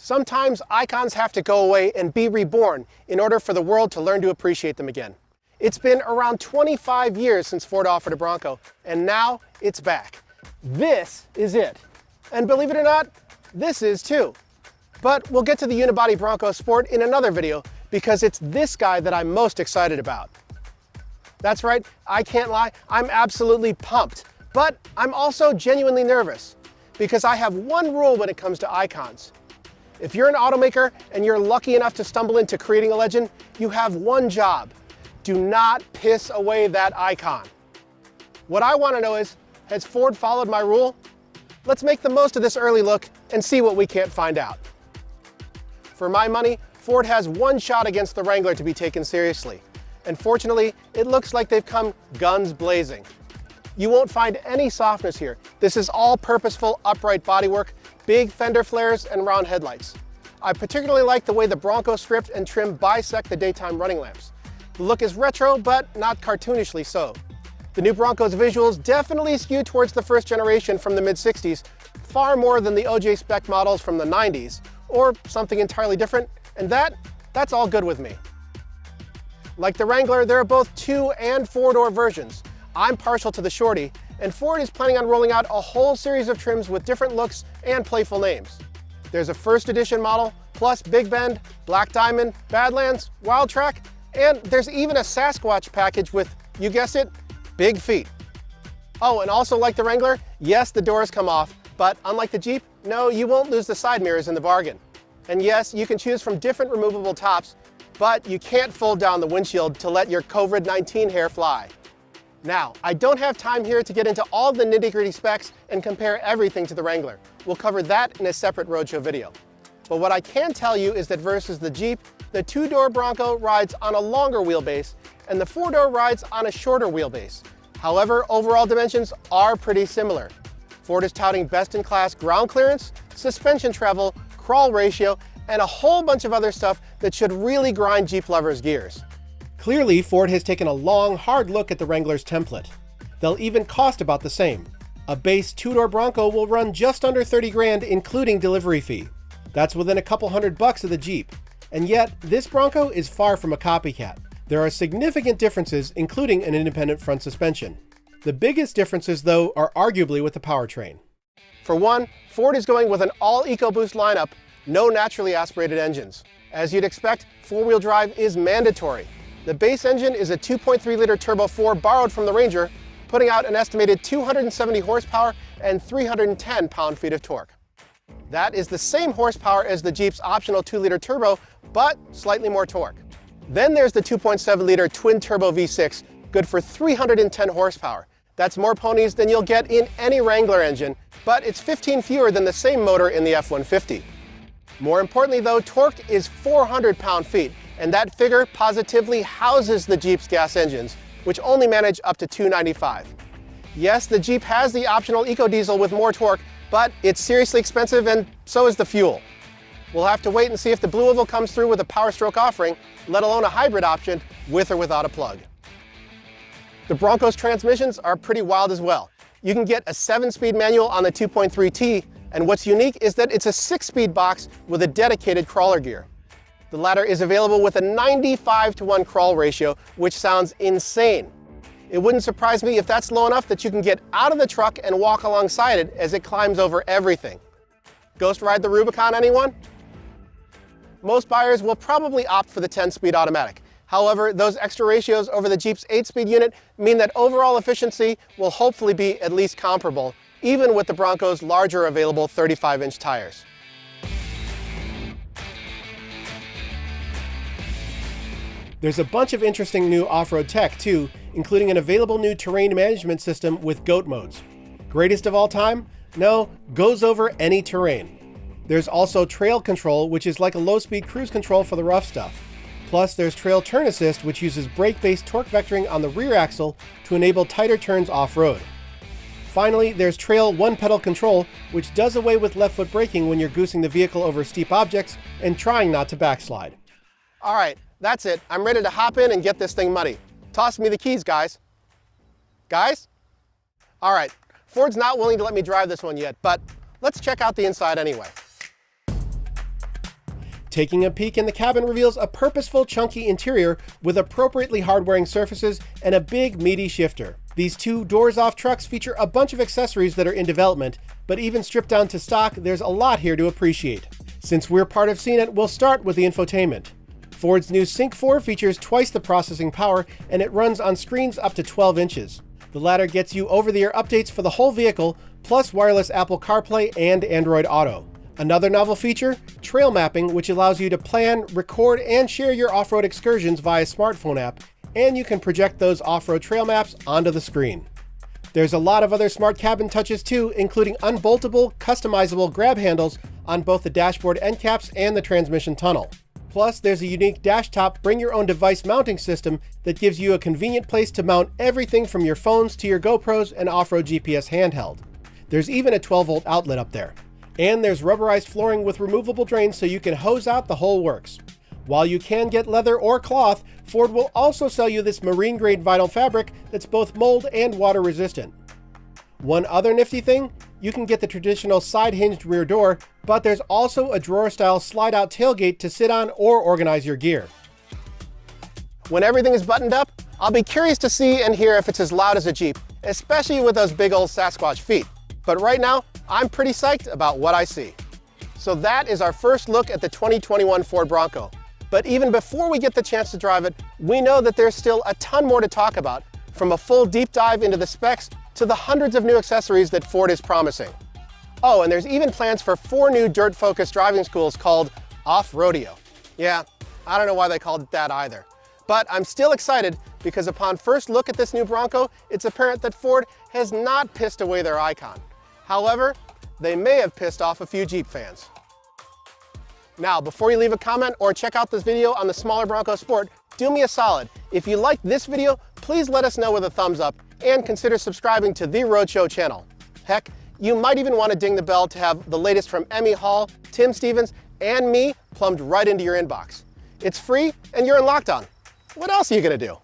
Sometimes icons have to go away and be reborn in order for the world to learn to appreciate them again. It's been around 25 years since Ford offered a Bronco, and now it's back. This is it. And believe it or not, this is too. But we'll get to the unibody Bronco Sport in another video because it's this guy that I'm most excited about. That's right, I can't lie, I'm absolutely pumped. But I'm also genuinely nervous because I have one rule when it comes to icons. If you're an automaker and you're lucky enough to stumble into creating a legend, you have one job. Do not piss away that icon. What I want to know is, has Ford followed my rule? Let's make the most of this early look and see what we can't find out. For my money, Ford has one shot against the Wrangler to be taken seriously. And fortunately, it looks like they've come guns blazing. You won't find any softness here. This is all purposeful upright bodywork, big fender flares, and round headlights. I particularly like the way the Bronco script and trim bisect the daytime running lamps. The look is retro, but not cartoonishly so. The new Bronco's visuals definitely skew towards the first generation from the mid-60s, far more than the OJ spec models from the 90s, or something entirely different, and that's all good with me. Like the Wrangler, there are both 2- and 4-door versions. I'm partial to the Shorty, and Ford is planning on rolling out a whole series of trims with different looks and playful names. There's a first edition model, plus Big Bend, Black Diamond, Badlands, Wild Track, and there's even a Sasquatch package with, you guessed it, big feet. Oh, and also like the Wrangler, yes, the doors come off, but unlike the Jeep, no, you won't lose the side mirrors in the bargain. And yes, you can choose from different removable tops, but you can't fold down the windshield to let your COVID-19 hair fly. Now, I don't have time here to get into all the nitty-gritty specs and compare everything to the Wrangler. We'll cover that in a separate roadshow video. But what I can tell you is that versus the Jeep, the 2-door Bronco rides on a longer wheelbase and the 4-door rides on a shorter wheelbase. However, overall dimensions are pretty similar. Ford is touting best-in-class ground clearance, suspension travel, crawl ratio, and a whole bunch of other stuff that should really grind Jeep lovers' gears. Clearly, Ford has taken a long, hard look at the Wrangler's template. They'll even cost about the same. A base 2-door Bronco will run just under 30 grand, including delivery fee. That's within a couple $100 of the Jeep. And yet, this Bronco is far from a copycat. There are significant differences, including an independent front suspension. The biggest differences, though, are arguably with the powertrain. For one, Ford is going with an all EcoBoost lineup, no naturally aspirated engines. As you'd expect, 4-wheel drive is mandatory. The base engine is a 2.3-liter Turbo 4 borrowed from the Ranger, putting out an estimated 270 horsepower and 310 pound-feet of torque. That is the same horsepower as the Jeep's optional 2-liter turbo, but slightly more torque. Then there's the 2.7-liter twin-turbo V6, good for 310 horsepower. That's more ponies than you'll get in any Wrangler engine, but it's 15 fewer than the same motor in the F-150. More importantly though, torque is 400 pound-feet, and that figure positively houses the Jeep's gas engines, which only manage up to 295. Yes, the Jeep has the optional EcoDiesel with more torque, but it's seriously expensive and so is the fuel. We'll have to wait and see if the Blue Oval comes through with a Power Stroke offering, let alone a hybrid option with or without a plug. The Bronco's transmissions are pretty wild as well. You can get a 7-speed manual on the 2.3T, and what's unique is that it's a 6-speed box with a dedicated crawler gear. The latter is available with a 95-to-1 crawl ratio, which sounds insane. It wouldn't surprise me if that's low enough that you can get out of the truck and walk alongside it as it climbs over everything. Ghost ride the Rubicon, anyone? Most buyers will probably opt for the 10-speed automatic. However, those extra ratios over the Jeep's 8-speed unit mean that overall efficiency will hopefully be at least comparable, even with the Bronco's larger available 35-inch tires. There's a bunch of interesting new off-road tech too, including an available new terrain management system with GOAT modes. Greatest of all time? No, goes over any terrain. There's also trail control, which is like a low-speed cruise control for the rough stuff. Plus, there's trail turn assist, which uses brake-based torque vectoring on the rear axle to enable tighter turns off-road. Finally, there's trail one-pedal control, which does away with left-foot braking when you're goosing the vehicle over steep objects and trying not to backslide. All right, that's it. I'm ready to hop in and get this thing muddy. Toss me the keys, guys. Guys? All right, Ford's not willing to let me drive this one yet, but let's check out the inside anyway. Taking a peek in the cabin reveals a purposeful, chunky interior with appropriately hard-wearing surfaces and a big, meaty shifter. These two doors-off trucks feature a bunch of accessories that are in development, but even stripped down to stock, there's a lot here to appreciate. Since we're part of CNET, we'll start with the infotainment. Ford's new Sync 4 features twice the processing power, and it runs on screens up to 12 inches. The latter gets you over-the-air updates for the whole vehicle, plus wireless Apple CarPlay and Android Auto. Another novel feature, trail mapping, which allows you to plan, record, and share your off-road excursions via smartphone app, and you can project those off-road trail maps onto the screen. There's a lot of other smart cabin touches too, including unboltable, customizable grab handles on both the dashboard end caps and the transmission tunnel. Plus, there's a unique dash top bring-your-own-device mounting system that gives you a convenient place to mount everything from your phones to your GoPros and off-road GPS handheld. There's even a 12-volt outlet up there. And there's rubberized flooring with removable drains so you can hose out the whole works. While you can get leather or cloth, Ford will also sell you this marine-grade vinyl fabric that's both mold and water resistant. One other nifty thing, you can get the traditional side-hinged rear door, but there's also a drawer-style slide-out tailgate to sit on or organize your gear. When everything is buttoned up, I'll be curious to see and hear if it's as loud as a Jeep, especially with those big old Sasquatch feet. But right now, I'm pretty psyched about what I see. So that is our first look at the 2021 Ford Bronco. But even before we get the chance to drive it, we know that there's still a ton more to talk about, from a full deep dive into the specs to the hundreds of new accessories that Ford is promising. Oh, and there's even plans for 4 new dirt-focused driving schools called Off-Rodeo. Yeah, I don't know why they called it that either. But I'm still excited because upon first look at this new Bronco, it's apparent that Ford has not pissed away their icon. However, they may have pissed off a few Jeep fans. Now, before you leave a comment or check out this video on the smaller Bronco Sport, do me a solid. If you liked this video, please let us know with a thumbs up and consider subscribing to The Roadshow channel. Heck, you might even want to ding the bell to have the latest from Emmy Hall, Tim Stevens, and me plumbed right into your inbox. It's free and you're in lockdown. What else are you going to do?